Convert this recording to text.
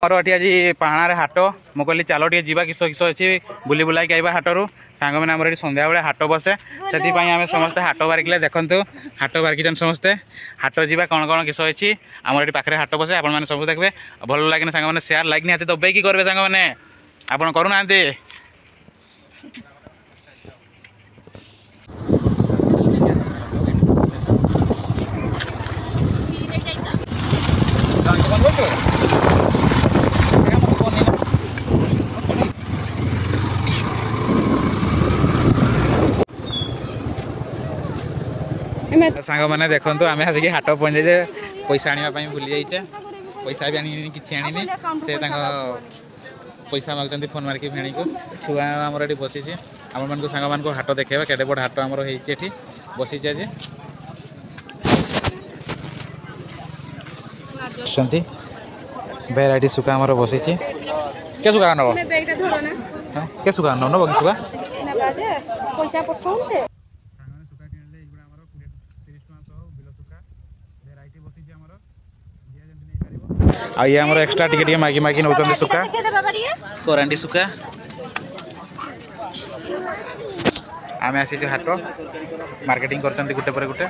मोर eighty आज पाहाड़े हाट मु कहली चलो टे जा किस किस अच्छी बुली बुलाक आइबा हाटरू सांग मैंने आम संध्या बेले हाट बसे से आम समस्ते हाट बारिकले देखु हाट बारिकी समस्ते हाट जा कौन कौन किस अच्छी आम ये पाखे हाट बसे आप सब देखते भल लगे सांग मैंने सेयार लाइक निहाती दबाई करेंगे सांग मैंने आप करूना सांग मैंने देखो आम आसिक हाट पहुँचे जे पैसा आने भूली जाइचे पैसा भी आनी कि आनी से पैसा मागुंट फोन मारिक भेणी को छुआ आमर ये बसी आम मान सांग मान हाट देखा केटे बड़ हाट आमर होती बसी आज भेराइटी सुखा आमर बसी के सुखा नब के सुखा नब सुखा आ ये आमर एक्स्ट्रा टिके मागी मागी नौ सुखा करांडी सुखा आम आसी हाट मार्केटिंग करते गुटे पर गुटे।